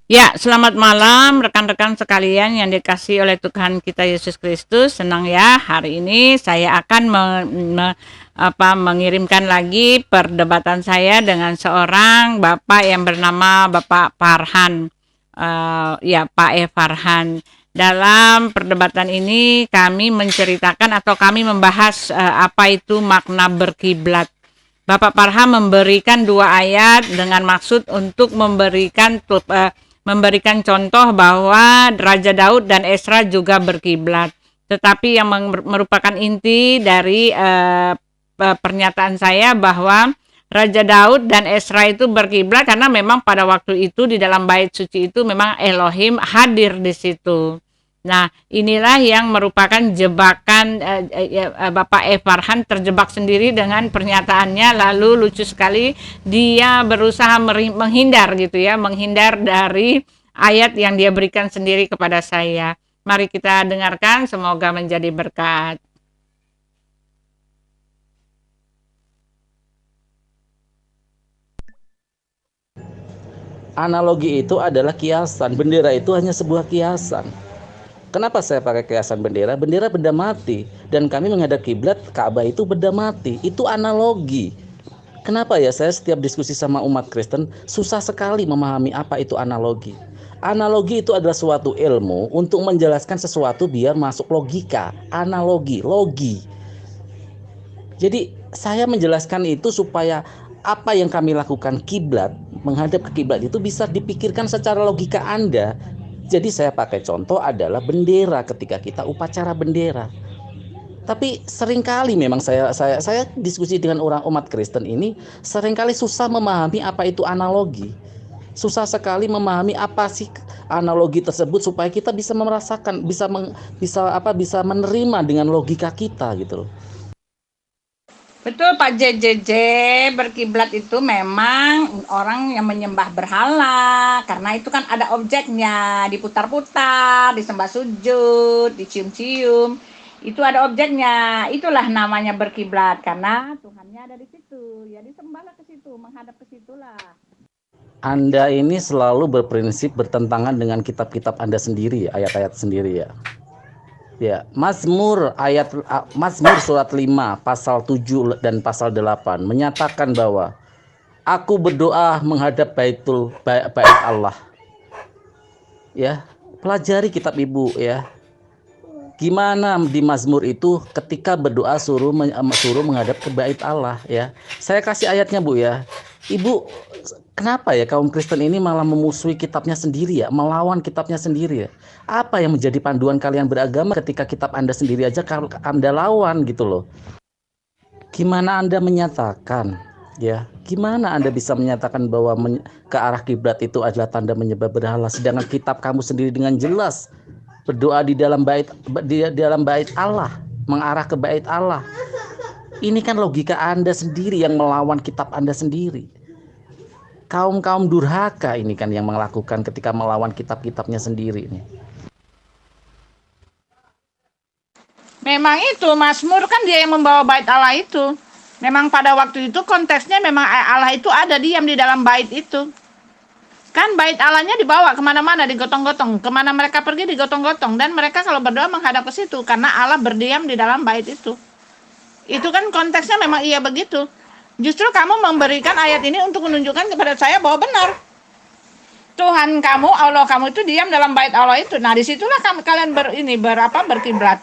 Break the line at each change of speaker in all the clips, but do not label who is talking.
Ya, selamat malam rekan-rekan sekalian yang dikasihi oleh Tuhan kita Yesus Kristus. Senang ya, hari ini saya akan mengirimkan lagi perdebatan saya dengan seorang Bapak yang bernama Bapak Farhan. Ya, Pak E. Farhan. Dalam perdebatan ini kami menceritakan atau kami membahas apa itu makna berkiblat. Bapak Farhan memberikan 2 ayat dengan maksud untuk memberikan contoh bahwa Raja Daud dan Esra juga berkiblat. Tetapi yang merupakan inti dari pernyataan saya bahwa Raja Daud dan Esra itu berkiblat karena memang pada waktu itu di dalam bait suci itu memang Elohim hadir di situ. Nah, inilah yang merupakan jebakan Bapak E. Farhan terjebak sendiri dengan pernyataannya, lalu lucu sekali dia berusaha menghindar gitu ya, menghindar dari ayat yang dia berikan sendiri kepada saya. Mari kita dengarkan, semoga menjadi berkat.
Analogi itu adalah kiasan. Bendera itu hanya sebuah kiasan. Kenapa saya pakai kiasan bendera? Bendera benda mati, dan kami menghadap kiblat Ka'bah itu benda mati. Itu analogi. Kenapa ya saya setiap diskusi sama umat Kristen susah sekali memahami apa itu analogi. Analogi itu adalah suatu ilmu untuk menjelaskan sesuatu biar masuk logika. Analogi, logi. Jadi saya menjelaskan itu supaya apa yang kami lakukan kiblat, menghadap ke kiblat itu bisa dipikirkan secara logika Anda. Jadi saya pakai contoh adalah bendera ketika kita upacara bendera. Tapi seringkali memang saya diskusi dengan orang umat Kristen ini seringkali susah memahami apa itu analogi. Susah sekali memahami apa sih analogi tersebut supaya kita bisa merasakan, bisa menerima dengan logika kita gitu loh.
Betul Pak JJJ, berkiblat itu memang orang yang menyembah berhala, karena itu kan ada objeknya, diputar-putar, disembah sujud, dicium-cium, itu ada objeknya, itulah namanya berkiblat, karena Tuhannya ada di situ, ya disembahlah ke situ, menghadap ke situlah.
Anda ini selalu berprinsip bertentangan dengan kitab-kitab Anda sendiri, ayat-ayat sendiri ya. Ya, Mazmur surat 5 pasal 7 dan pasal 8 menyatakan bahwa aku berdoa menghadap bait Allah. Ya, pelajari kitab Ibu ya. Gimana di Mazmur itu ketika berdoa suruh menghadap ke bait Allah ya. Saya kasih ayatnya Bu ya. Ibu, kenapa ya kaum Kristen ini malah memusuhi kitabnya sendiri ya, melawan kitabnya sendiri ya? Apa yang menjadi panduan kalian beragama ketika kitab Anda sendiri aja Anda lawan gitu loh? Gimana Anda menyatakan ya? Gimana Anda bisa menyatakan bahwa ke arah kiblat itu adalah tanda menyembah berhala, sedangkan kitab kamu sendiri dengan jelas berdoa di dalam bait Allah, mengarah ke bait Allah. Ini kan logika Anda sendiri yang melawan kitab Anda sendiri. Kaum durhaka ini kan yang melakukan ketika melawan kitab-kitabnya sendiri nih.
Memang itu, Mazmur kan dia yang membawa bait Allah itu. Memang pada waktu itu konteksnya memang Allah itu ada diam di dalam bait itu. Kan bait Allahnya dibawa kemana-mana, digotong-gotong. Kemana mereka pergi digotong-gotong. Dan mereka kalau berdoa menghadap ke situ, karena Allah berdiam di dalam bait itu. Itu kan konteksnya memang iya begitu. Justru kamu memberikan ayat ini untuk menunjukkan kepada saya bahwa benar. Tuhan kamu, Allah kamu itu diam dalam bait Allah itu. Nah disitulah kalian berkiblat.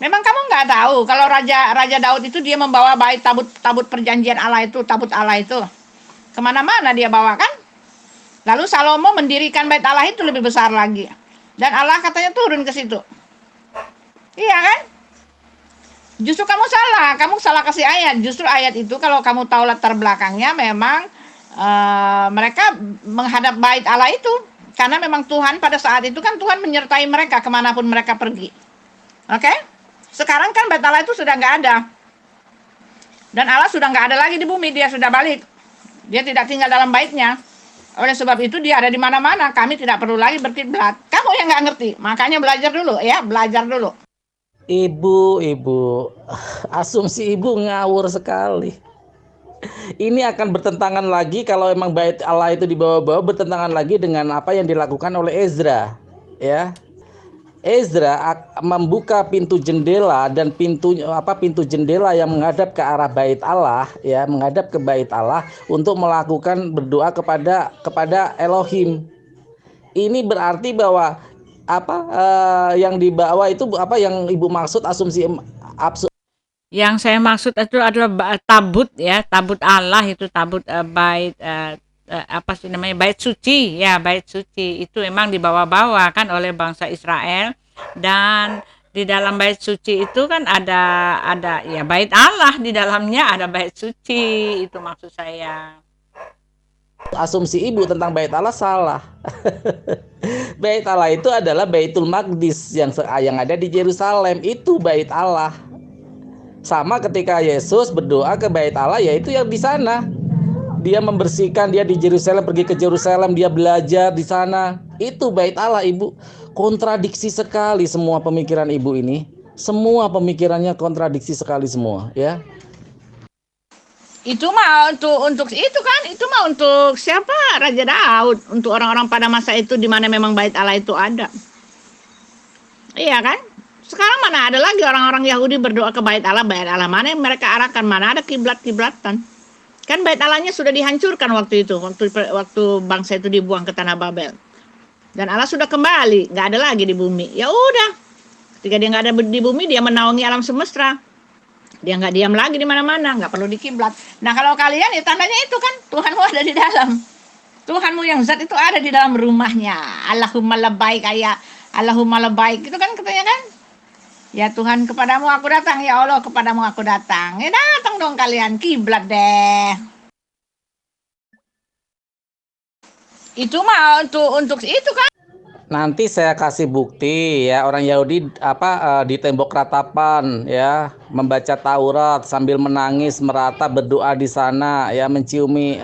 Memang kamu nggak tahu kalau Raja Daud itu dia membawa bait tabut perjanjian Allah itu, tabut Allah itu. Kemana-mana dia bawa kan? Lalu Salomo mendirikan bait Allah itu lebih besar lagi. Dan Allah katanya turun ke situ. Iya kan? Justru kamu salah kasih ayat. Justru ayat itu kalau kamu tahu latar belakangnya memang mereka menghadap bait Allah itu. Karena memang Tuhan pada saat itu kan Tuhan menyertai mereka kemanapun mereka pergi. Oke? Sekarang kan bait Allah itu sudah nggak ada. Dan Allah sudah nggak ada lagi di bumi, dia sudah balik. Dia tidak tinggal dalam baitnya. Oleh sebab itu dia ada di mana-mana. Kami tidak perlu lagi berkiblat. Kamu yang nggak ngerti, makanya belajar dulu ya, belajar dulu.
Ibu, asumsi Ibu ngawur sekali. Ini akan bertentangan lagi kalau emang bait Allah itu dibawa-bawa, bertentangan lagi dengan apa yang dilakukan oleh Ezra, ya. Ezra membuka pintu jendela, dan pintu jendela yang menghadap ke arah bait Allah, ya, menghadap ke bait Allah untuk melakukan berdoa kepada Elohim. Ini berarti bahwa yang dibawa itu apa yang Ibu maksud,
Yang saya maksud itu adalah tabut ya, tabut Allah itu, tabut bait apa sih namanya, bait suci ya, bait suci itu memang dibawa-bawa kan oleh bangsa Israel, dan di dalam bait suci itu kan ada ya bait Allah, di dalamnya ada bait suci, itu maksud saya.
asumsi Ibu tentang bait Allah salah. Bait Allah itu adalah Baitul Maqdis yang ada di Yerusalem, itu bait Allah. Sama ketika Yesus berdoa ke bait Allah, yaitu yang di sana. Dia membersihkan, dia di Yerusalem, pergi ke Yerusalem, dia belajar di sana. Itu bait Allah, Ibu. Kontradiksi sekali semua pemikiran Ibu ini. Semua pemikirannya kontradiksi sekali semua, ya.
Itu mah untuk itu kan, itu mah untuk siapa? Raja Daud, untuk orang-orang pada masa itu di mana memang bait Allah itu ada. Iya kan? Sekarang mana ada lagi orang-orang Yahudi berdoa ke bait Allah mana yang mereka arahkan, mana ada kiblat-kiblatan. Kan bait Allahnya sudah dihancurkan waktu itu, waktu bangsa itu dibuang ke tanah Babel. Dan Allah sudah kembali, nggak ada lagi di bumi. Ya udah, ketika dia nggak ada di bumi, dia menaungi alam semesta. Dia nggak diam lagi di mana-mana, nggak perlu dikiblat. Nah kalau kalian ya tandanya itu kan, Tuhanmu ada di dalam. Tuhanmu yang zat itu ada di dalam rumahnya. Allahumma labbaik, kayak Allahumma labbaik, itu kan katanya kan. Ya Tuhan, kepadamu aku datang, ya Allah kepadamu aku datang. Ya datang dong kalian, kiblat deh. Itu mah untuk itu kan.
Nanti saya kasih bukti ya, orang Yahudi di tembok ratapan ya, membaca Taurat sambil menangis merata berdoa di sana ya, menciumi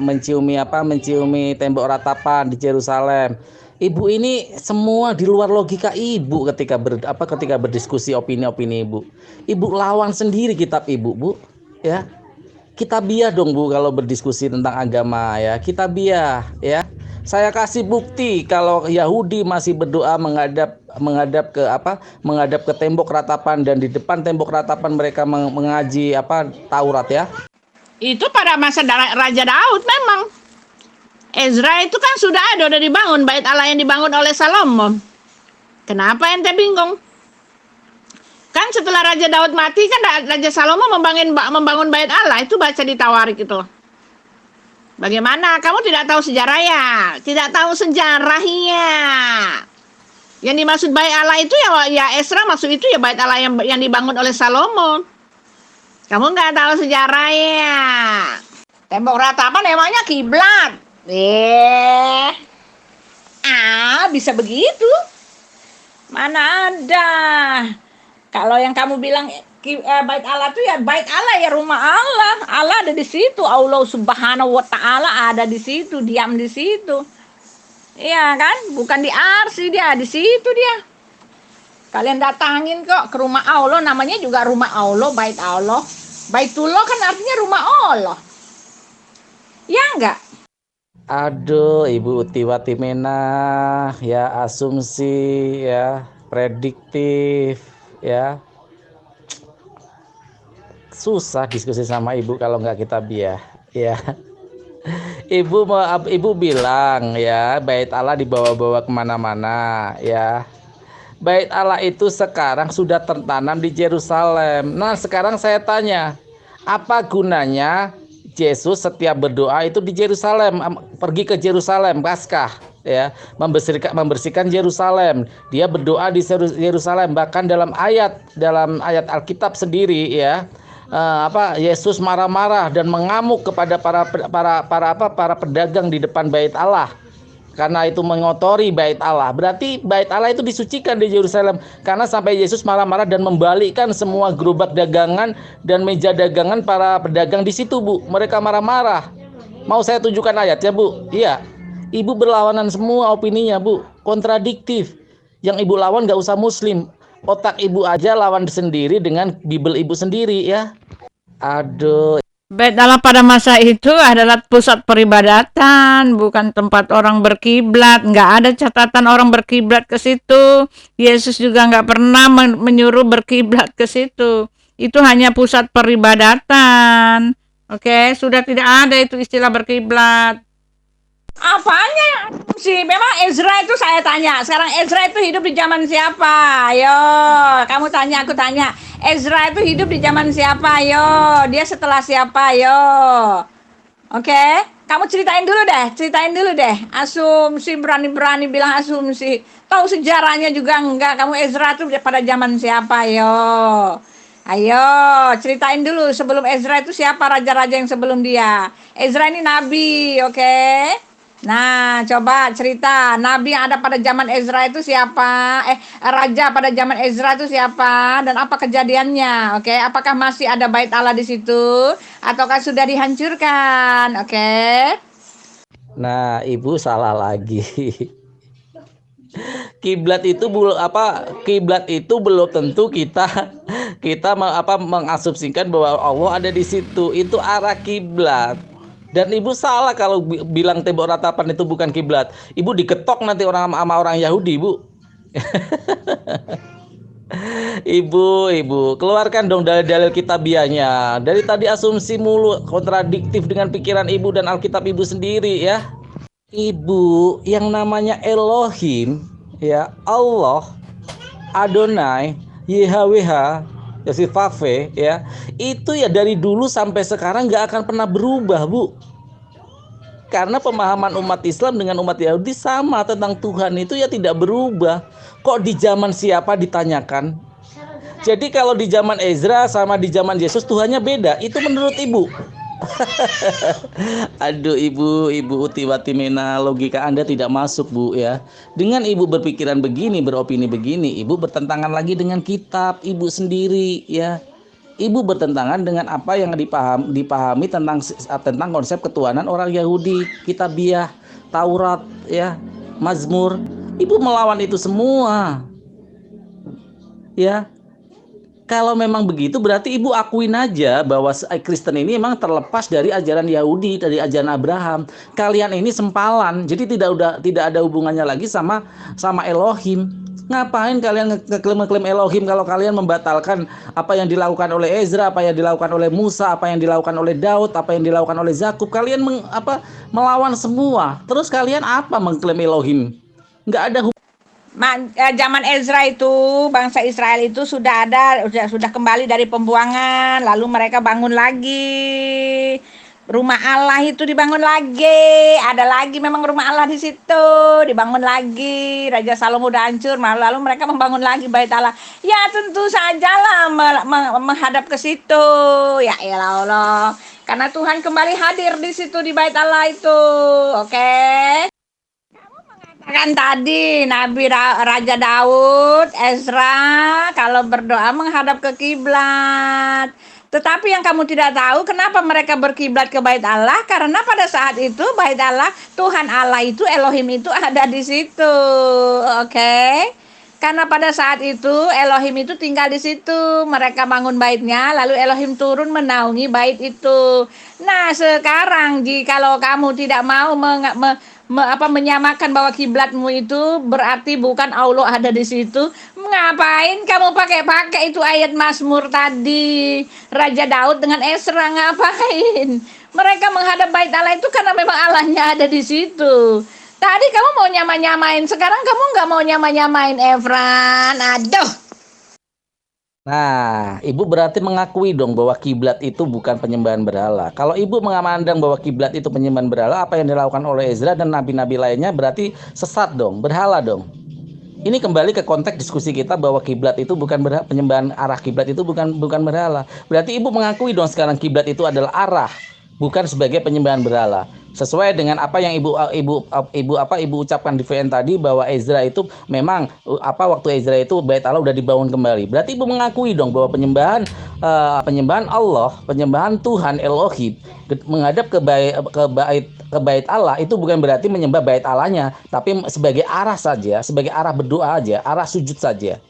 tembok ratapan di Yerusalem. Ibu ini semua di luar logika Ibu ketika berdiskusi opini-opini Ibu. Ibu lawan sendiri kitab Ibu, Bu. Ya. Kitabiah dong, Bu, kalau berdiskusi tentang agama ya. Kitabiah ya. Saya kasih bukti kalau Yahudi masih berdoa menghadap ke tembok ratapan, dan di depan tembok ratapan mereka mengaji Taurat ya.
Itu pada masa Raja Daud memang. Ezra itu kan sudah dibangun bait Allah yang dibangun oleh Salomo. Kenapa ente bingung? Kan setelah Raja Daud mati kan Raja Salomo membangun bait Allah, itu baca di Tawarik itu. Bagaimana? Kamu tidak tahu sejarahnya? Tidak tahu sejarahnya. Yang dimaksud bait Allah itu ya Ezra, maksud itu ya bait Allah yang dibangun oleh Salomo. Kamu nggak tahu sejarahnya. Tembok ratapan emangnya kiblat. Bisa begitu? Mana ada? Kalau yang kamu bilang bait Allah itu ya bait Allah, ya rumah Allah. Allah ada di situ. Allah Subhanahu wa taala ada di situ, diam di situ. Iya kan? Bukan di arsi, dia di situ dia. Kalian datangin kok ke rumah Allah, namanya juga rumah Allah, bait Allah. Baitullah kan artinya rumah Allah. Ya enggak?
Aduh, Ibu Utiwatimena ya, asumsi ya, prediktif ya. Susah diskusi sama Ibu kalau nggak kitabiah ya. Ibu bilang ya, bait Allah dibawa-bawa kemana-mana ya. Bait Allah itu sekarang sudah tertanam di Yerusalem. Nah sekarang saya tanya, apa gunanya Yesus setiap berdoa itu di Yerusalem, pergi ke Yerusalem Paskah ya, membersihkan Yerusalem. Dia berdoa di Yerusalem, bahkan dalam ayat Alkitab sendiri ya, Yesus marah-marah dan mengamuk kepada para pedagang di depan bait Allah karena itu mengotori bait Allah. Berarti bait Allah itu disucikan di Yerusalem, karena sampai Yesus marah-marah dan membalikkan semua gerobak dagangan dan meja dagangan para pedagang di situ, Bu. Mereka marah-marah. Mau saya tunjukkan ayatnya, Bu? Iya. Ibu berlawanan semua opininya, Bu. Kontradiktif. Yang Ibu lawan gak usah Muslim. Otak Ibu aja lawan sendiri dengan Bible Ibu sendiri ya. Aduh.
Bait Allah pada masa itu adalah pusat peribadatan, bukan tempat orang berkiblat. Nggak ada catatan orang berkiblat ke situ. Yesus juga nggak pernah menyuruh berkiblat ke situ. Itu hanya pusat peribadatan. Oke, sudah tidak ada itu istilah berkiblat.
Apanya sih? Memang Ezra itu saya tanya. Sekarang Ezra itu hidup di zaman siapa? Ayo, kamu tanya, aku tanya. Ezra itu hidup di zaman siapa? Ayo, dia setelah siapa? Ayo. Oke, kamu ceritain dulu deh. Asumsi berani-berani bilang asumsi. Tahu sejarahnya juga enggak? Kamu Ezra itu pada zaman siapa? Ayo. Ayo, ceritain dulu sebelum Ezra itu siapa raja-raja yang sebelum dia. Ezra ini nabi, oke? Nah, coba cerita nabi yang ada pada zaman Ezra itu siapa? Raja pada zaman Ezra itu siapa dan apa kejadiannya? Oke, apakah masih ada bait Allah di situ ataukah sudah dihancurkan? Oke.
Nah, Ibu salah lagi. Kiblat itu kiblat itu belum tentu kita mengasumsikan bahwa Allah ada di situ. Itu arah kiblat. Dan Ibu salah kalau bilang tembok ratapan itu bukan kiblat. Ibu diketok nanti sama orang Yahudi, Bu. Ibu, keluarkan dong dalil-dalil kitabiahnya. Dari tadi asumsi mulu, kontradiktif dengan pikiran Ibu dan Alkitab Ibu sendiri ya. Ibu, yang namanya Elohim, ya Allah, Adonai, YHWH, Yosifave, ya, itu ya dari dulu sampai sekarang nggak akan pernah berubah, Bu. Karena pemahaman umat Islam dengan umat Yahudi sama tentang Tuhan itu ya tidak berubah. Kok di zaman siapa ditanyakan? Jadi kalau di zaman Ezra sama di zaman Yesus Tuhannya beda. Itu menurut Ibu. Aduh Ibu Utiwati Mena, logika Anda tidak masuk, Bu, ya. Dengan Ibu berpikiran begini, beropini begini, Ibu bertentangan lagi dengan kitab Ibu sendiri, ya. Ibu bertentangan dengan apa yang dipahami tentang konsep ketuhanan orang Yahudi, Kitabiah, Taurat, ya, Mazmur. Ibu melawan itu semua. Ya. Kalau memang begitu berarti Ibu akuin aja bahwa Kristen ini memang terlepas dari ajaran Yahudi, dari ajaran Abraham. Kalian ini sempalan, jadi tidak ada hubungannya lagi sama Elohim. Ngapain kalian ngeklaim Elohim kalau kalian membatalkan apa yang dilakukan oleh Ezra, apa yang dilakukan oleh Musa, apa yang dilakukan oleh Daud, apa yang dilakukan oleh Zakub? Kalian melawan semua. Terus kalian apa mengklaim Elohim? Nggak ada
Zaman Ezra itu bangsa Israel itu sudah kembali dari pembuangan, lalu mereka bangun lagi. Rumah Allah itu dibangun lagi, ada lagi memang rumah Allah di situ, dibangun lagi. Raja Salomo udah hancur, lalu mereka membangun lagi bait Allah. Ya tentu sajalah menghadap ke situ. Ya elah Allah, karena Tuhan kembali hadir di situ di bait Allah itu. Oke. Kan tadi Nabi Raja Daud, Ezra kalau berdoa menghadap ke kiblat. Tetapi yang kamu tidak tahu kenapa mereka berkiblat ke bait Allah, karena pada saat itu bait Allah, Tuhan Allah itu, Elohim itu ada di situ. Oke. Karena pada saat itu Elohim itu tinggal di situ, mereka bangun baitnya, lalu Elohim turun menaungi bait itu. Nah sekarang jikalau kamu tidak mau menyamakan bahwa kiblatmu itu berarti bukan Allah ada di situ, ngapain kamu pakai itu ayat Mazmur tadi, Raja Daud dengan Ezra, ngapain? Mereka menghadap bait Allah itu karena memang Allahnya ada di situ. Tadi kamu mau nyamain, sekarang kamu nggak mau nyamain, Efran. Aduh.
Nah, Ibu berarti mengakui dong bahwa kiblat itu bukan penyembahan berhala. Kalau Ibu mengamandang bahwa kiblat itu penyembahan berhala, apa yang dilakukan oleh Ezra dan nabi-nabi lainnya berarti sesat dong, berhala dong. Ini kembali ke konteks diskusi kita bahwa kiblat itu bukan berhala, penyembahan arah kiblat itu bukan berhala. Berarti Ibu mengakui dong sekarang kiblat itu adalah arah, bukan sebagai penyembahan berhala. Sesuai dengan apa yang Ibu ucapkan di VN tadi bahwa Ezra itu memang waktu Ezra itu bait Allah udah dibangun kembali. Berarti Ibu mengakui dong bahwa penyembahan Allah, penyembahan Tuhan Elohim menghadap ke bait Allah itu bukan berarti menyembah bait Allahnya, tapi sebagai arah saja, sebagai arah berdoa aja, arah sujud saja.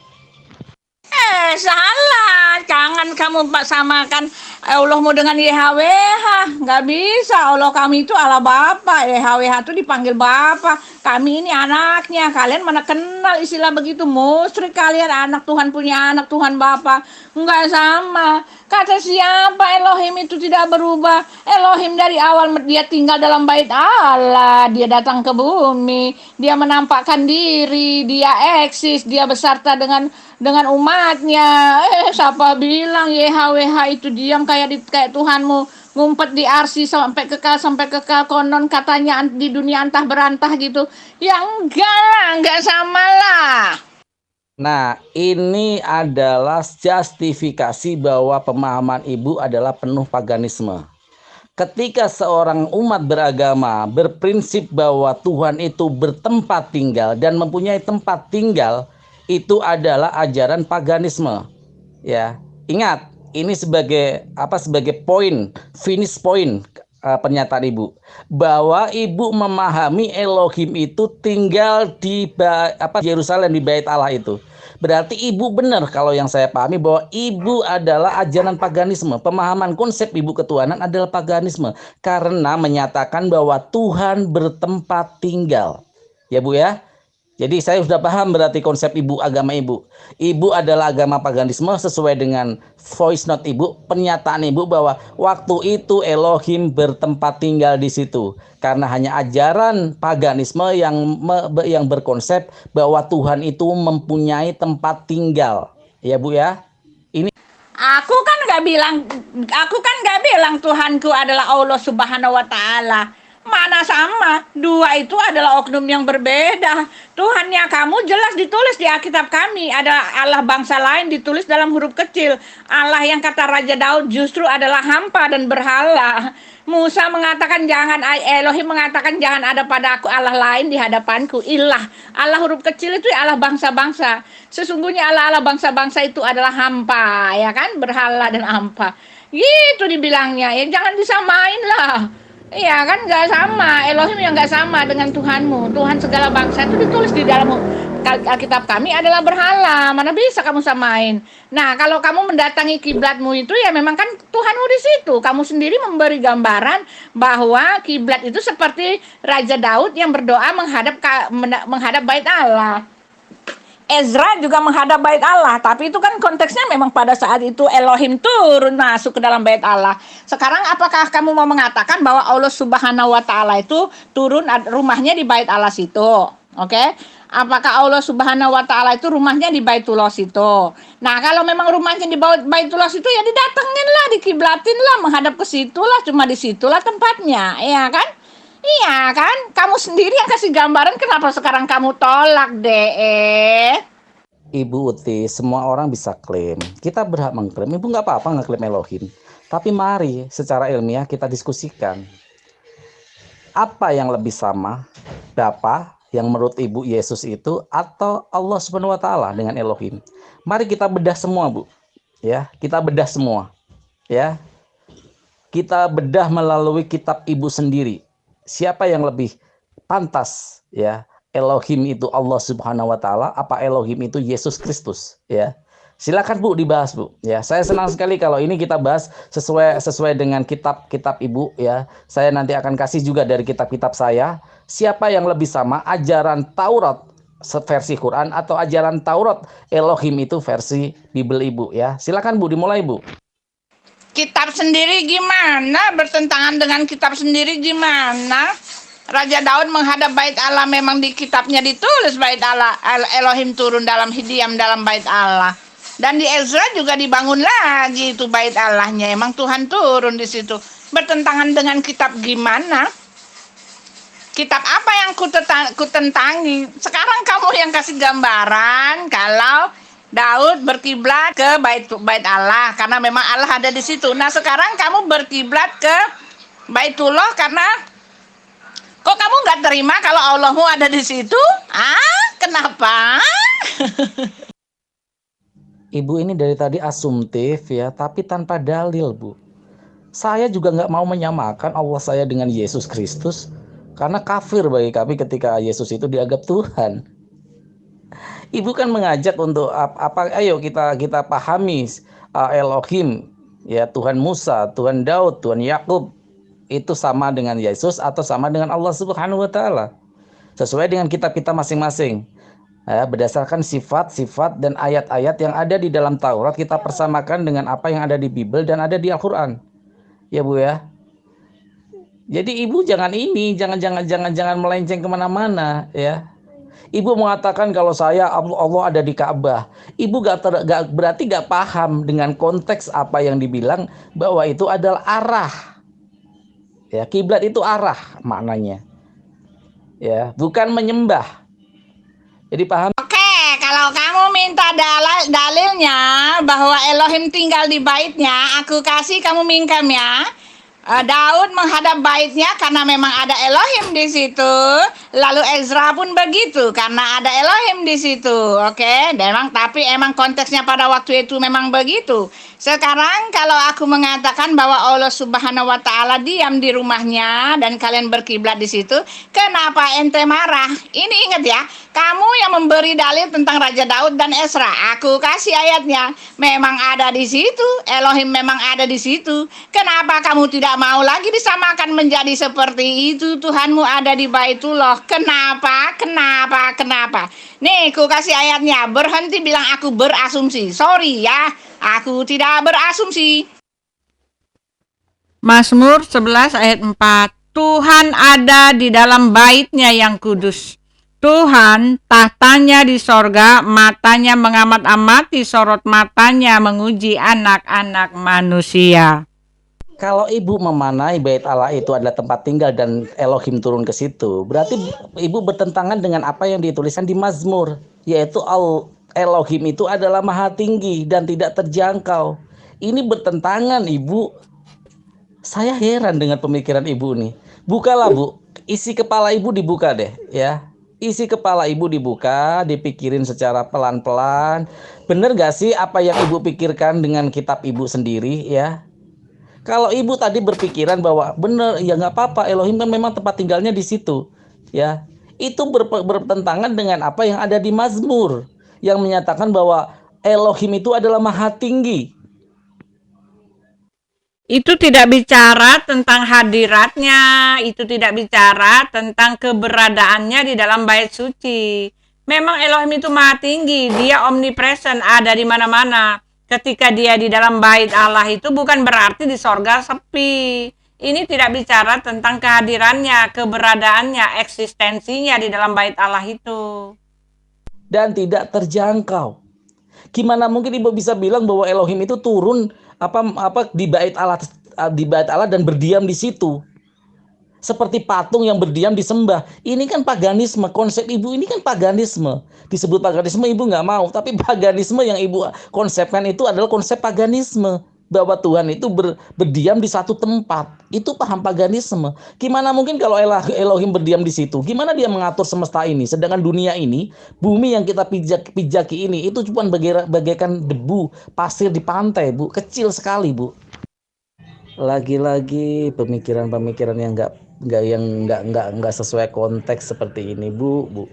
Salah. jangan kamu samakan Allahmu dengan YHWH. Nggak bisa. Allah kami itu Allah Bapa. YHWH itu dipanggil Bapa. Kami ini anaknya. Kalian mana kenal istilah begitu? Musyrik kalian. Anak Tuhan punya anak Tuhan Bapa. Nggak sama. Kata siapa Elohim itu tidak berubah. Elohim dari awal dia tinggal dalam bait Allah. Dia datang ke bumi. Dia menampakkan diri. Dia eksis. Dia beserta dengan umatnya. Siapa bilang YHWH itu diam kayak Tuhanmu ngumpet di arsi sampai kekal konon katanya di dunia antah berantah gitu. Ya enggak lah, enggak sama lah.
Nah, ini adalah justifikasi bahwa pemahaman ibu adalah penuh paganisme. Ketika seorang umat beragama berprinsip bahwa Tuhan itu bertempat tinggal dan mempunyai tempat tinggal, itu adalah ajaran paganisme. Ya, ingat, ini sebagai finish point pernyataan ibu, bahwa ibu memahami Elohim itu tinggal di Yerusalem, di bait Allah itu. Berarti ibu benar kalau yang saya pahami bahwa ibu adalah ajaran paganisme. Pemahaman konsep ibu ketuhanan adalah paganisme karena menyatakan bahwa Tuhan bertempat tinggal. Ya Bu ya. Jadi saya sudah paham berarti konsep ibu, agama ibu. Ibu adalah agama paganisme sesuai dengan voice note ibu, pernyataan ibu bahwa waktu itu Elohim bertempat tinggal di situ. Karena hanya ajaran paganisme yang berkonsep bahwa Tuhan itu mempunyai tempat tinggal. Ya Bu ya. Ini
Aku kan nggak bilang Tuhanku adalah Allah Subhanahu wa taala. Mana sama, dua itu adalah oknum yang berbeda. Tuhannya kamu jelas ditulis di Alkitab kami. Ada Allah bangsa lain ditulis dalam huruf kecil. Allah yang kata Raja Daud justru adalah hampa dan berhala. Musa mengatakan Elohim mengatakan jangan ada pada aku Allah lain di hadapanku. Ilah, Allah huruf kecil itu Allah bangsa-bangsa. Sesungguhnya Allah bangsa-bangsa itu adalah hampa, ya kan? Berhala dan hampa. Gitu dibilangnya. Ya jangan disamain lah. Iya kan nggak sama, Elohim yang nggak sama dengan Tuhanmu. Tuhan segala bangsa itu ditulis di dalam Alkitab kami adalah berhala. Mana bisa kamu samain? Nah kalau kamu mendatangi kiblatmu itu ya memang kan Tuhanmu di situ. Kamu sendiri memberi gambaran bahwa kiblat itu seperti Raja Daud yang berdoa menghadap bait Allah. Ezra juga menghadap bait Allah, tapi itu kan konteksnya memang pada saat itu Elohim turun masuk ke dalam bait Allah. Sekarang apakah kamu mau mengatakan bahwa Allah Subhanahu wa taala itu turun rumahnya di bait Allah situ? Oke? Apakah Allah Subhanahu wa taala itu rumahnya di Baitullah situ? Nah, kalau memang rumahnya di Baitullah situ ya didatengin lah, dikiblatin lah, menghadap ke situ lah, cuma di situlah tempatnya, ya kan? Iya kan? Kamu sendiri yang kasih gambaran, kenapa sekarang kamu tolak deh?
Ibu Uti, semua orang bisa klaim. Kita berhak mengklaim. Ibu nggak apa-apa ngeklaim Elohim. Tapi mari secara ilmiah kita diskusikan. Apa yang lebih sama? Bapa yang menurut Ibu Yesus itu atau Allah Subhanahu wa taala dengan Elohim? Mari kita bedah semua, Bu. Ya, kita bedah semua. Ya. Kita bedah melalui kitab Ibu sendiri. Siapa yang lebih pantas, ya? Elohim itu Allah Subhanahu wa taala, apa Elohim itu Yesus Kristus, ya? Silakan Bu dibahas, Bu. Ya, saya senang sekali kalau ini kita bahas sesuai dengan kitab-kitab Ibu, ya. Saya nanti akan kasih juga dari kitab-kitab saya, siapa yang lebih sama ajaran Taurat versi Quran atau ajaran Taurat Elohim itu versi Bible Ibu, ya. Silakan Bu, dimulai Bu.
Kitab sendiri gimana? Bertentangan dengan kitab sendiri gimana? Raja Daud menghadap bait Allah, memang di kitabnya ditulis bait Allah, Elohim turun diam dalam bait Allah. Dan di Ezra juga dibangun lagi itu bait Allahnya. Emang Tuhan turun di situ. Bertentangan dengan kitab gimana? Kitab apa yang kutentangi? Sekarang kamu yang kasih gambaran kalau Daud berkiblat ke bait Allah karena memang Allah ada di situ. Nah, sekarang kamu berkiblat ke Baitullah karena kok kamu nggak terima kalau Allahmu ada di situ? Kenapa?
Ibu ini dari tadi asumtif ya, tapi tanpa dalil, Bu. Saya juga nggak mau menyamakan Allah saya dengan Yesus Kristus karena kafir bagi kami ketika Yesus itu dianggap Tuhan. Ibu kan mengajak untuk ayo kita pahami Elohim, ya Tuhan Musa, Tuhan Daud, Tuhan Yakub itu sama dengan Yesus atau sama dengan Allah Subhanahu wa taala. Sesuai dengan kitab kita masing-masing. Berdasarkan sifat-sifat dan ayat-ayat yang ada di dalam Taurat, kita persamakan dengan apa yang ada di Bible dan ada di Al-Qur'an. Ya Bu ya. Jadi Ibu jangan melenceng kemana-mana ya. Ibu mengatakan kalau saya Allah ada di Ka'bah. Ibu berarti gak paham dengan konteks apa yang dibilang bahwa itu adalah arah. Ya, kiblat itu arah maknanya. Ya, bukan menyembah. Jadi paham?
Oke, kalau kamu minta dalilnya bahwa Elohim tinggal di baitnya, aku kasih kamu mingkem ya. Daud menghadap baitnya karena memang ada Elohim di situ. Lalu Ezra pun begitu karena ada Elohim di situ. Oke, tapi emang konteksnya pada waktu itu memang begitu. Sekarang kalau aku mengatakan bahwa Allah Subhanahu wa taala diam di rumahnya dan kalian berkiblat di situ, kenapa ente marah? Ini ingat ya, kamu yang memberi dalil tentang Raja Daud dan Ezra. Aku kasih ayatnya. Memang ada di situ, Elohim memang ada di situ. Kenapa kamu tidak mau lagi disamakan menjadi seperti itu? Tuhanmu ada di Baitullah. Kenapa? Nih, aku kasih ayatnya. Berhenti bilang aku berasumsi. Sorry ya, aku tidak berasumsi.
Mazmur 11 ayat 4. Tuhan ada di dalam baitnya yang kudus. Tuhan tahtanya di sorga, matanya mengamat-amati, sorot matanya menguji anak-anak manusia.
Kalau Ibu memanai bait Allah itu adalah tempat tinggal dan Elohim turun ke situ, berarti Ibu bertentangan dengan apa yang dituliskan di Mazmur, yaitu Elohim itu adalah maha tinggi dan tidak terjangkau. Ini bertentangan, Ibu. Saya heran dengan pemikiran Ibu nih. Bukalah Bu, isi kepala Ibu dibuka deh ya. Isi kepala Ibu dibuka, dipikirin secara pelan-pelan. Bener gak sih apa yang Ibu pikirkan dengan kitab Ibu sendiri ya? Kalau Ibu tadi berpikiran bahwa bener ya nggak apa-apa, Elohim kan memang tempat tinggalnya di situ ya. Itu bertentangan dengan apa yang ada di Mazmur yang menyatakan bahwa Elohim itu adalah maha tinggi.
Itu tidak bicara tentang hadiratnya, itu tidak bicara tentang keberadaannya di dalam bait suci. Memang Elohim itu maha tinggi, dia omnipresent, ada di mana-mana. Ketika dia di dalam bait Allah itu bukan berarti di sorga sepi. Ini tidak bicara tentang kehadirannya, keberadaannya, eksistensinya di dalam bait Allah itu.
Dan tidak terjangkau. Gimana mungkin Ibu bisa bilang bahwa Elohim itu turun di bait Allah dan berdiam di situ? Seperti patung yang berdiam disembah. Ini kan paganisme. Konsep Ibu ini kan paganisme. Disebut paganisme Ibu nggak mau. Tapi paganisme yang Ibu konsepkan itu adalah konsep paganisme. Bahwa Tuhan itu berdiam di satu tempat. Itu paham paganisme. Gimana mungkin kalau Elohim berdiam di situ? Gimana dia mengatur semesta ini? Sedangkan dunia ini, bumi yang kita pijaki ini, itu cuma bagaikan debu, pasir di pantai, Bu. Kecil sekali, Bu. Lagi-lagi pemikiran-pemikiran yang nggak sesuai konteks seperti ini, Bu.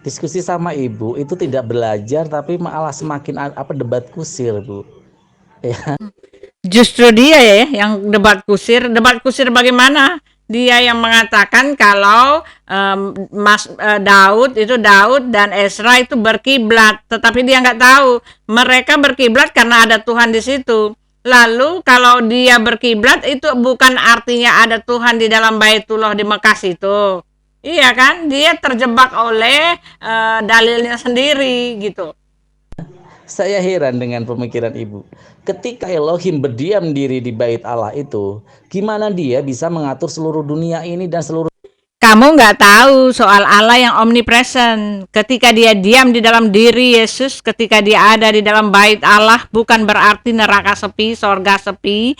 Diskusi sama Ibu itu tidak belajar tapi malah semakin debat kusir, Bu. Ya.
Justru dia ya yang debat kusir bagaimana? Dia yang mengatakan kalau Daud dan Ezra itu berkiblat, tetapi dia nggak tahu mereka berkiblat karena ada Tuhan di situ. Lalu kalau dia berkiblat itu bukan artinya ada Tuhan di dalam Baitullah di Mekah itu. Iya kan? Dia terjebak oleh dalilnya sendiri gitu.
Saya heran dengan pemikiran Ibu. Ketika Elohim berdiam diri di bait Allah itu, gimana dia bisa mengatur seluruh dunia ini dan seluruh...
Kamu nggak tahu soal Allah yang omnipresent. Ketika dia diam di dalam diri Yesus, ketika dia ada di dalam bait Allah, bukan berarti neraka sepi, sorga sepi,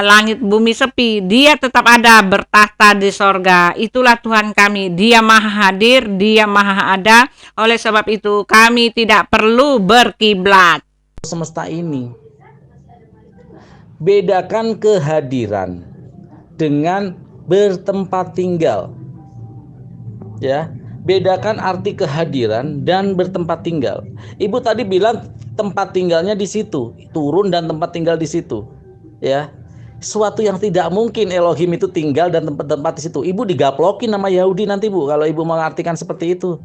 langit bumi sepi. Dia tetap ada bertahta di sorga. Itulah Tuhan kami. Dia maha hadir, dia maha ada. Oleh sebab itu kami tidak perlu berkiblat.
Semesta ini. Bedakan kehadiran dengan bertempat tinggal. Ya, bedakan arti kehadiran dan bertempat tinggal. Ibu tadi bilang tempat tinggalnya di situ, turun dan tempat tinggal di situ. Ya. Suatu yang tidak mungkin Elohim itu tinggal dan tempat-tempat di situ. Ibu digaplokin nama Yahudi nanti, Bu, kalau Ibu mengartikan seperti itu.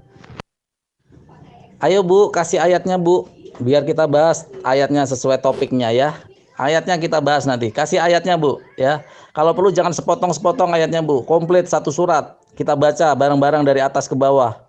Ayo, Bu, kasih ayatnya, Bu, biar kita bahas ayatnya sesuai topiknya ya. Ayatnya kita bahas nanti. Kasih ayatnya, Bu, ya. Kalau perlu jangan sepotong-sepotong ayatnya, Bu. Komplit satu surat. Kita baca bareng-bareng dari atas ke bawah.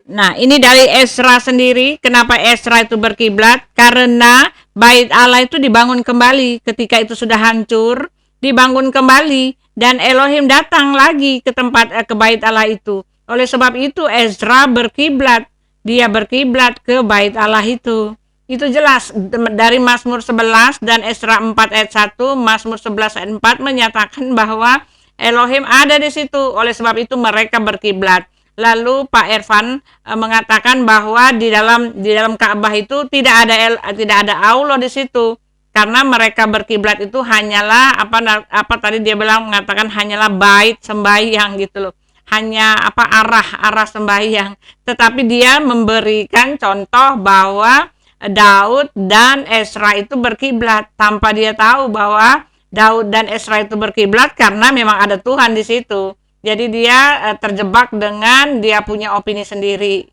Nah, ini dari Ezra sendiri. Kenapa Ezra itu berkiblat? Karena Bait Allah itu dibangun kembali. Ketika itu sudah hancur, dibangun kembali, dan Elohim datang lagi ke tempat ke Bait Allah itu. Oleh sebab itu Ezra berkiblat. Dia berkiblat ke Bait Allah itu. Itu jelas dari Mazmur 11 dan Ezra 4 ayat 1, Mazmur 11 ayat 4 menyatakan bahwa Elohim ada di situ. Oleh sebab itu mereka berkiblat. Lalu Pak Ervan mengatakan bahwa di dalam Ka'bah itu tidak ada Allah di situ, karena mereka berkiblat itu hanyalah apa tadi dia bilang, mengatakan hanyalah bait sembahyang gitu loh, hanya arah sembahyang. Tetapi dia memberikan contoh bahwa Daud dan Ezra itu berkiblat tanpa dia tahu bahwa Daud dan Ezra itu berkiblat, karena memang ada Tuhan di situ. Jadi dia terjebak dengan dia punya opini sendiri.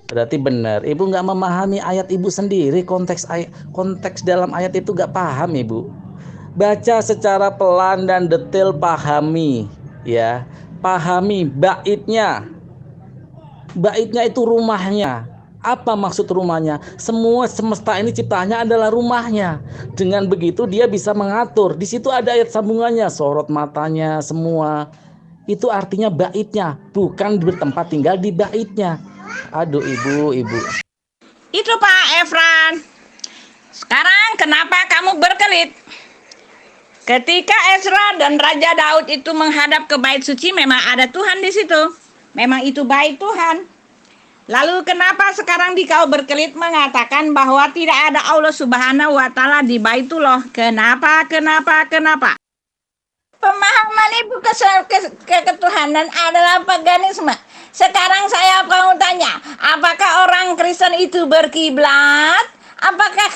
Berarti benar, Ibu nggak memahami ayat Ibu sendiri, konteks dalam ayat itu nggak paham, Ibu. Baca secara pelan dan detail, pahami, ya, pahami baitnya. Baitnya itu rumahnya. Apa maksud rumahnya? Semua semesta ini ciptaannya adalah rumahnya. Dengan begitu dia bisa mengatur. Di situ ada ayat sambungannya, sorot matanya, semua. Itu artinya baitnya, bukan bertempat tinggal di baitnya. Aduh, Ibu.
Itu Pak Efran. Sekarang kenapa kamu berkelit? Ketika Ezra dan Raja Daud itu menghadap ke bait suci, memang ada Tuhan di situ. Memang itu bait Tuhan. Lalu kenapa sekarang kau berkelit mengatakan bahwa tidak ada Allah Subhanahu wa Ta'ala di Baitullah? Kenapa? Pemahaman Ibu ketuhanan adalah paganisme. Sekarang saya mau tanya, apakah orang Kristen itu berkiblat? Apakah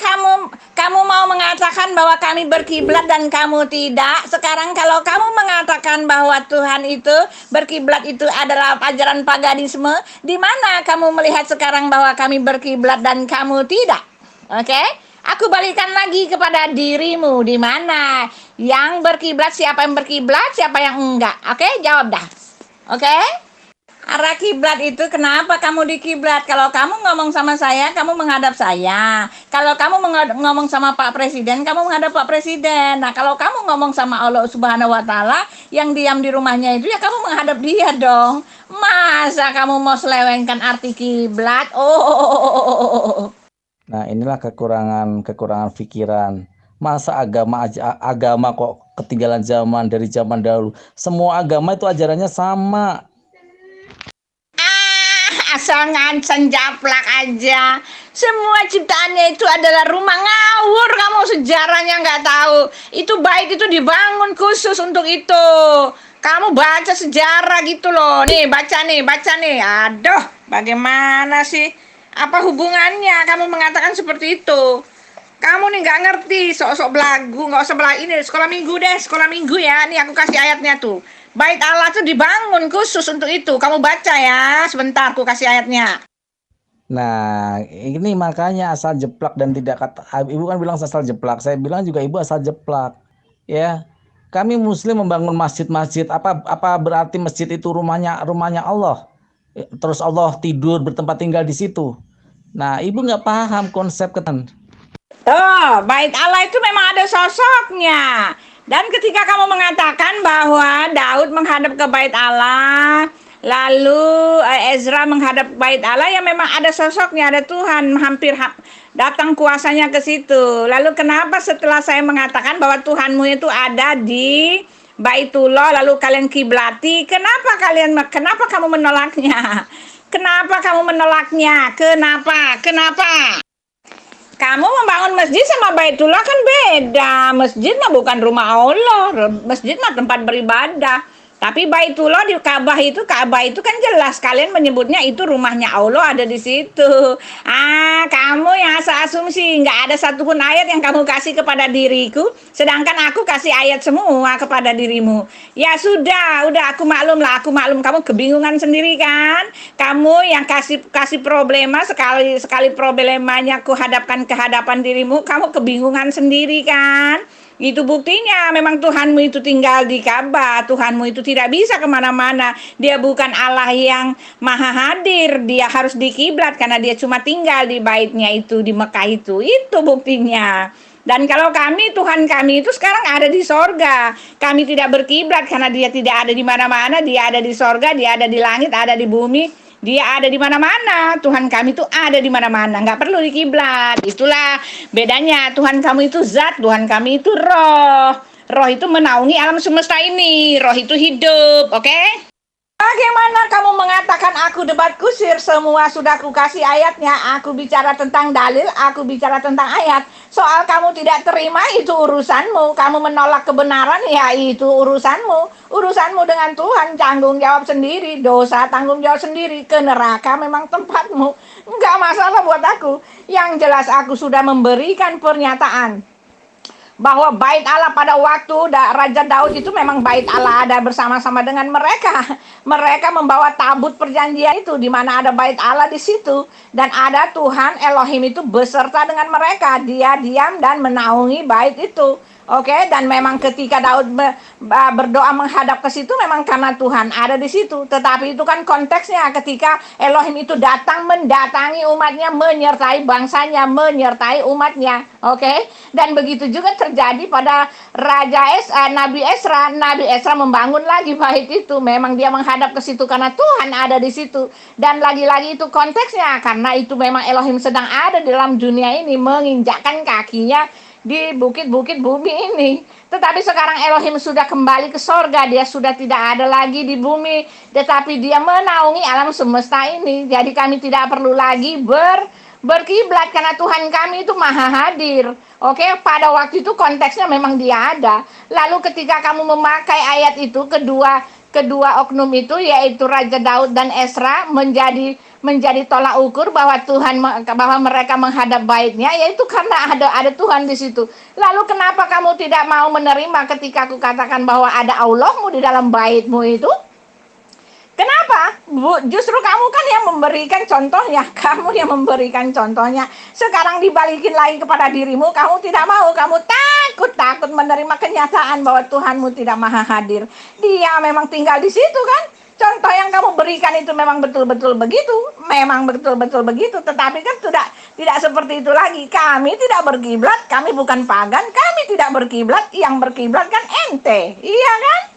kamu mau mengatakan bahwa kami berkiblat dan kamu tidak? Sekarang kalau kamu mengatakan bahwa Tuhan itu berkiblat itu adalah ajaran paganisme, di mana kamu melihat sekarang bahwa kami berkiblat dan kamu tidak? Oke? Aku balikan lagi kepada dirimu, di mana yang berkiblat, siapa yang berkiblat, siapa yang enggak. Oke, jawab dah. Oke? Arah kiblat itu kenapa kamu dikiblat? Kalau kamu ngomong sama saya, kamu menghadap saya. Kalau kamu ngomong sama Pak Presiden, kamu menghadap Pak Presiden. Nah, kalau kamu ngomong sama Allah Subhanahu wa Ta'ala yang diam di rumahnya itu, ya kamu menghadap dia dong. Masa kamu mau selewengkan arti kiblat?
Nah, inilah kekurangan pikiran. Masa agama kok ketinggalan zaman dari zaman dahulu? Semua agama itu ajarannya sama.
Asal ngancen japlak aja. Semua ciptaannya itu adalah rumah, ngawur kamu, sejarahnya nggak tahu. Itu bait itu dibangun khusus untuk itu. Kamu baca sejarah gitu loh. Nih, baca nih. Aduh, bagaimana sih? Apa hubungannya kamu mengatakan seperti itu? Kamu nih nggak ngerti, sok-sok belagu, nggak usah belagu. Ini sekolah minggu ya. Nih aku kasih ayatnya tuh. Bait Allah tuh dibangun khusus untuk itu. Kamu baca ya, sebentar aku kasih ayatnya.
Nah, ini makanya asal jeplak dan tidak kata. Ibu kan bilang asal jeplak. Saya bilang juga Ibu asal jeplak. Ya. Kami Muslim membangun masjid-masjid. Apa berarti masjid itu rumahnya Allah? Terus Allah tidur bertempat tinggal di situ. Nah, Ibu nggak paham konsep ketan.
Bait Allah itu memang ada sosoknya. Dan ketika kamu mengatakan bahwa Daud menghadap ke bait Allah, lalu Ezra menghadap bait Allah, ya memang ada sosoknya, ada Tuhan, hampir datang kuasanya ke situ. Lalu kenapa setelah saya mengatakan bahwa Tuhanmu itu ada di Baitullah, lalu kalian kiblati, kenapa kamu menolaknya? Kenapa kamu menolaknya? Kenapa? Kamu membangun masjid sama Baitullah kan beda. Masjid mah bukan rumah Allah. Masjid mah tempat beribadah. Tapi Baitullah di Ka'bah itu kan jelas kalian menyebutnya itu rumahnya Allah ada di situ. Kamu yang asal-asumsi, nggak ada satupun ayat yang kamu kasih kepada diriku, sedangkan aku kasih ayat semua kepada dirimu. Ya sudah aku maklum kamu kebingungan sendiri kan? Kamu yang kasih problema sekali problemanya aku hadapkan ke hadapan dirimu, kamu kebingungan sendiri kan? Itu buktinya memang Tuhanmu itu tinggal di Ka'bah. Tuhanmu itu tidak bisa kemana-mana. Dia bukan Allah yang maha hadir. Dia harus di kiblat karena dia cuma tinggal di baitnya itu, di Mekah itu. Itu buktinya. Dan kalau Tuhan kami itu sekarang ada di sorga. Kami tidak berkiblat karena dia tidak ada di mana-mana. Dia ada di sorga, dia ada di langit, ada di bumi. Dia ada di mana-mana. Tuhan kami itu ada di mana-mana. Nggak perlu di kiblat. Itulah bedanya. Tuhan kamu itu zat, Tuhan kami itu roh. Roh itu menaungi alam semesta ini. Roh itu hidup, oke? Bagaimana kamu mengatakan aku debat kusir? Semua sudah aku kasih ayatnya. Aku bicara tentang dalil, aku bicara tentang ayat. Soal kamu tidak terima itu urusanmu. Kamu menolak kebenaran ya itu urusanmu. Urusanmu dengan Tuhan, tanggung jawab sendiri. Dosa tanggung jawab sendiri. Ke neraka memang tempatmu. Enggak masalah buat aku. Yang jelas aku sudah memberikan pernyataan bahwa bait Allah pada waktu Raja Daud itu memang bait Allah ada bersama-sama dengan mereka. Mereka membawa tabut perjanjian itu di mana ada bait Allah di situ dan ada Tuhan Elohim itu beserta dengan mereka. Dia diam dan menaungi bait itu. Oke, dan memang ketika Daud berdoa menghadap ke situ memang karena Tuhan ada di situ. Tetapi itu kan konteksnya ketika Elohim itu datang mendatangi umatnya, menyertai bangsanya, menyertai umatnya. Oke, dan begitu juga terjadi pada Nabi Esra. Nabi Esra membangun lagi bait itu. Memang dia menghadap ke situ karena Tuhan ada di situ. Dan lagi-lagi itu konteksnya karena itu memang Elohim sedang ada di dalam dunia ini menginjakkan kakinya di bukit-bukit bumi ini. Tetapi sekarang Elohim sudah kembali ke sorga. Dia sudah tidak ada lagi di bumi. Tetapi dia menaungi alam semesta ini. Jadi kami tidak perlu lagi berkiblat karena Tuhan kami itu maha hadir. Oke, pada waktu itu konteksnya memang dia ada. Lalu ketika kamu memakai ayat itu, kedua oknum itu yaitu Raja Daud dan Esra menjadi tolak ukur bahwa mereka menghadap baitnya, yaitu karena ada Tuhan di situ. Lalu kenapa kamu tidak mau menerima ketika aku katakan bahwa ada Allahmu di dalam baitmu itu? Kenapa? Justru kamu kan yang memberikan contohnya. Kamu yang memberikan contohnya. Sekarang dibalikin lagi kepada dirimu. Kamu tidak mau. Kamu takut menerima kenyataan bahwa Tuhanmu tidak maha hadir. Dia memang tinggal di situ kan. Contoh yang kamu berikan itu memang betul-betul begitu. Memang betul-betul begitu. Tetapi kan tidak seperti itu lagi. Kami tidak berkiblat. Kami bukan pagan. Kami tidak berkiblat. Yang berkiblat kan ente. Iya kan?